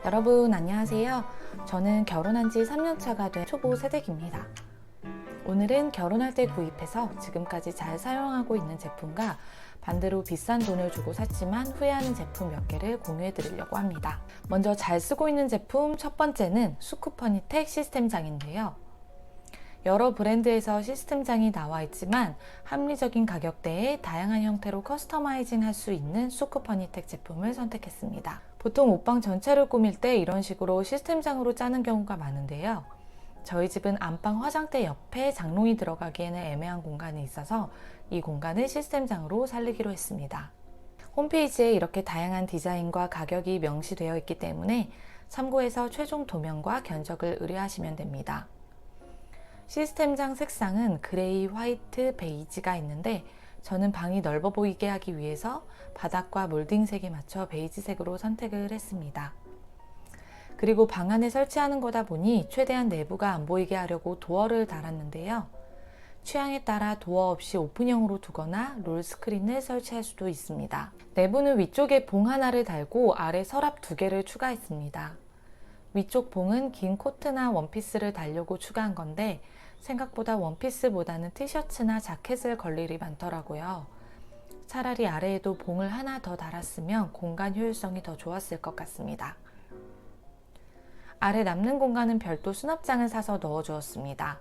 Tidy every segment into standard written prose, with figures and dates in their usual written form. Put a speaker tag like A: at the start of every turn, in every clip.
A: 여러분 안녕하세요. 저는 결혼한 지 3년차가 된 초보 세대기입니다. 오늘은 결혼할 때 구입해서 지금까지 잘 사용하고 있는 제품과 반대로 비싼 돈을 주고 샀지만 후회하는 제품 몇 개를 공유해 드리려고 합니다. 먼저 잘 쓰고 있는 제품 첫 번째는 수쿠퍼니텍 시스템장인데요. 여러 브랜드에서 시스템장이 나와 있지만 합리적인 가격대에 다양한 형태로 커스터마이징 할 수 있는 수쿠퍼니텍 제품을 선택했습니다. 보통 옷방 전체를 꾸밀 때 이런 식으로 시스템장으로 짜는 경우가 많은데요. 저희 집은 안방 화장대 옆에 장롱이 들어가기에는 애매한 공간이 있어서 이 공간을 시스템장으로 살리기로 했습니다. 홈페이지에 이렇게 다양한 디자인과 가격이 명시되어 있기 때문에 참고해서 최종 도면과 견적을 의뢰하시면 됩니다. 시스템장 색상은 그레이, 화이트, 베이지가 있는데 저는 방이 넓어 보이게 하기 위해서 바닥과 몰딩색에 맞춰 베이지색으로 선택을 했습니다. 그리고 방 안에 설치하는 거다 보니 최대한 내부가 안 보이게 하려고 도어를 달았는데요. 취향에 따라 도어 없이 오픈형으로 두거나 롤 스크린을 설치할 수도 있습니다. 내부는 위쪽에 봉 하나를 달고 아래 서랍 2개를 추가했습니다. 위쪽 봉은 긴 코트나 원피스를 달려고 추가한 건데 생각보다 원피스보다는 티셔츠나 자켓을 걸 일이 많더라고요. 차라리 아래에도 봉을 하나 더 달았으면 공간 효율성이 더 좋았을 것 같습니다. 아래 남는 공간은 별도 수납장을 사서 넣어주었습니다.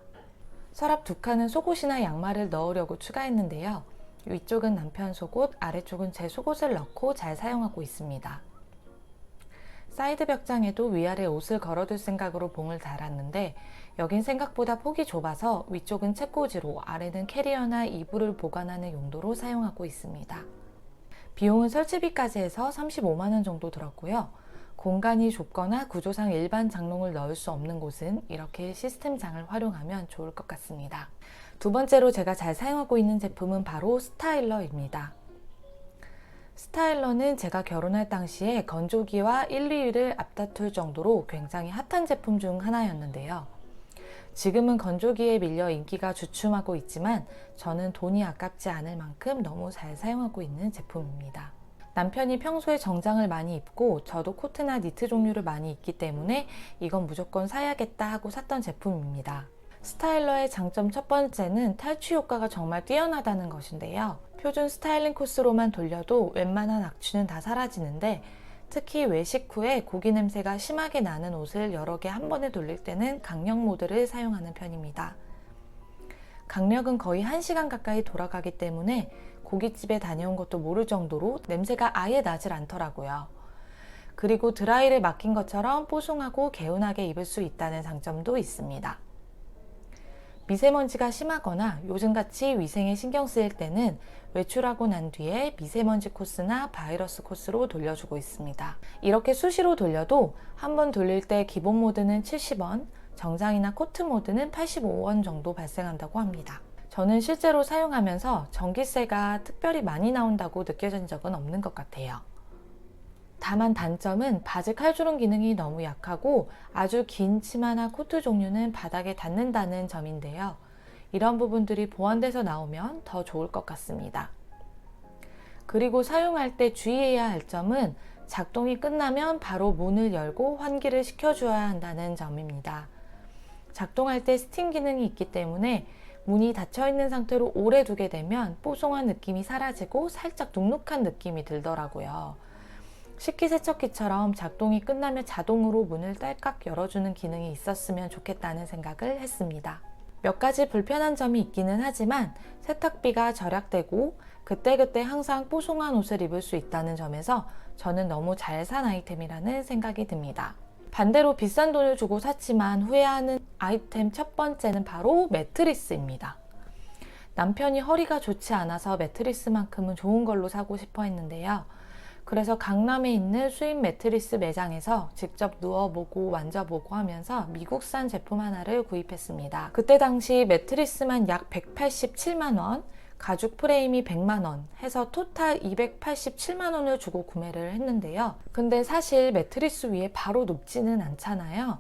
A: 서랍 2칸은 속옷이나 양말을 넣으려고 추가했는데요. 위쪽은 남편 속옷, 아래쪽은 제 속옷을 넣고 잘 사용하고 있습니다. 사이드 벽장에도 위아래 옷을 걸어둘 생각으로 봉을 달았는데 여긴 생각보다 폭이 좁아서 위쪽은 책꽂이로 아래는 캐리어나 이불을 보관하는 용도로 사용하고 있습니다. 비용은 설치비까지 해서 35만원 정도 들었고요. 공간이 좁거나 구조상 일반 장롱을 넣을 수 없는 곳은 이렇게 시스템장을 활용하면 좋을 것 같습니다. 두 번째로 제가 잘 사용하고 있는 제품은 바로 스타일러입니다. 스타일러는 제가 결혼할 당시에 건조기와 1, 2위를 앞다툴 정도로 굉장히 핫한 제품 중 하나였는데요. 지금은 건조기에 밀려 인기가 주춤하고 있지만 저는 돈이 아깝지 않을 만큼 너무 잘 사용하고 있는 제품입니다. 남편이 평소에 정장을 많이 입고 저도 코트나 니트 종류를 많이 입기 때문에 이건 무조건 사야겠다 하고 샀던 제품입니다. 스타일러의 장점 첫 번째는 탈취 효과가 정말 뛰어나다는 것인데요. 표준 스타일링 코스로만 돌려도 웬만한 악취는 다 사라지는데 특히 외식 후에 고기 냄새가 심하게 나는 옷을 여러 개 한 번에 돌릴 때는 강력 모드를 사용하는 편입니다. 강력은 거의 1시간 가까이 돌아가기 때문에 고깃집에 다녀온 것도 모를 정도로 냄새가 아예 나질 않더라고요. 그리고 드라이를 맡긴 것처럼 뽀송하고 개운하게 입을 수 있다는 장점도 있습니다. 미세먼지가 심하거나 요즘같이 위생에 신경 쓰일 때는 외출하고 난 뒤에 미세먼지 코스나 바이러스 코스로 돌려주고 있습니다. 이렇게 수시로 돌려도 한 번 돌릴 때 기본 모드는 70원, 정장이나 코트 모드는 85원 정도 발생한다고 합니다. 저는 실제로 사용하면서 전기세가 특별히 많이 나온다고 느껴진 적은 없는 것 같아요. 다만 단점은 바지 칼주름 기능이 너무 약하고 아주 긴 치마나 코트 종류는 바닥에 닿는다는 점인데요. 이런 부분들이 보완돼서 나오면 더 좋을 것 같습니다. 그리고 사용할 때 주의해야 할 점은 작동이 끝나면 바로 문을 열고 환기를 시켜줘야 한다는 점입니다. 작동할 때 스팀 기능이 있기 때문에 문이 닫혀있는 상태로 오래 두게 되면 뽀송한 느낌이 사라지고 살짝 눅눅한 느낌이 들더라고요. 식기세척기처럼 작동이 끝나면 자동으로 문을 딸깍 열어주는 기능이 있었으면 좋겠다는 생각을 했습니다. 몇 가지 불편한 점이 있기는 하지만 세탁비가 절약되고 그때그때 항상 뽀송한 옷을 입을 수 있다는 점에서 저는 너무 잘 산 아이템이라는 생각이 듭니다. 반대로 비싼 돈을 주고 샀지만 후회하는 아이템 첫 번째는 바로 매트리스입니다. 남편이 허리가 좋지 않아서 매트리스만큼은 좋은 걸로 사고 싶어 했는데요. 그래서 강남에 있는 수입 매트리스 매장에서 직접 누워보고 만져보고 하면서 미국산 제품 하나를 구입했습니다. 그때 당시 매트리스만 약 187만원, 가죽 프레임이 100만원 해서 토탈 287만원을 주고 구매를 했는데요. 근데 사실 매트리스 위에 바로 눕지는 않잖아요.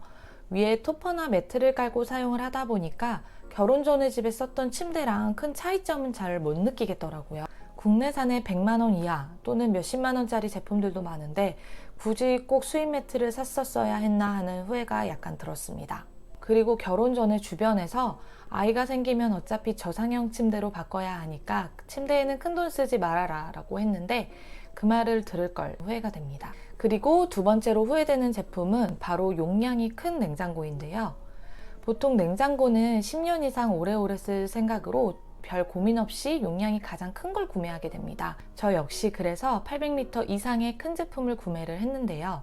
A: 위에 토퍼나 매트를 깔고 사용을 하다 보니까 결혼 전에 집에 썼던 침대랑 큰 차이점은 잘 못 느끼겠더라고요. 국내산의 100만원 이하 또는 몇십만원짜리 제품들도 많은데 굳이 꼭 수입 매트를 샀었어야 했나 하는 후회가 약간 들었습니다. 그리고 결혼 전에 주변에서 아이가 생기면 어차피 저상형 침대로 바꿔야 하니까 침대에는 큰돈 쓰지 말아라 라고 했는데 그 말을 들을 걸 후회가 됩니다. 그리고 두 번째로 후회되는 제품은 바로 용량이 큰 냉장고인데요. 보통 냉장고는 10년 이상 오래오래 쓸 생각으로 별 고민 없이 용량이 가장 큰 걸 구매하게 됩니다. 저 역시 그래서 800리터 이상의 큰 제품을 구매를 했는데요.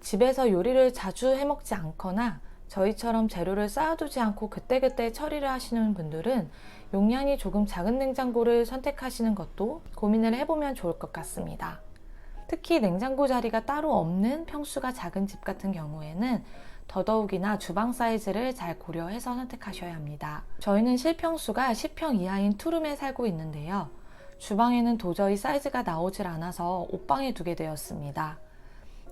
A: 집에서 요리를 자주 해먹지 않거나 저희처럼 재료를 쌓아두지 않고 그때그때 처리를 하시는 분들은 용량이 조금 작은 냉장고를 선택하시는 것도 고민을 해보면 좋을 것 같습니다. 특히 냉장고 자리가 따로 없는 평수가 작은 집 같은 경우에는 더더욱이나 주방 사이즈를 잘 고려해서 선택하셔야 합니다. 저희는 실평수가 10평 이하인 투룸에 살고 있는데요. 주방에는 도저히 사이즈가 나오질 않아서 옷방에 두게 되었습니다.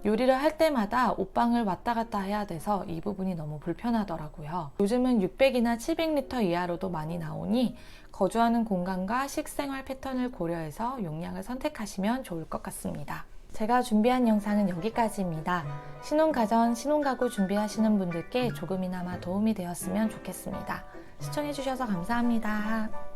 A: 요리를 할 때마다 옷방을 왔다 갔다 해야 돼서 이 부분이 너무 불편하더라고요. 요즘은 600이나 700리터 이하로도 많이 나오니 거주하는 공간과 식생활 패턴을 고려해서 용량을 선택하시면 좋을 것 같습니다. 제가 준비한 영상은 여기까지입니다. 신혼가전, 신혼가구 준비하시는 분들께 조금이나마 도움이 되었으면 좋겠습니다. 시청해주셔서 감사합니다.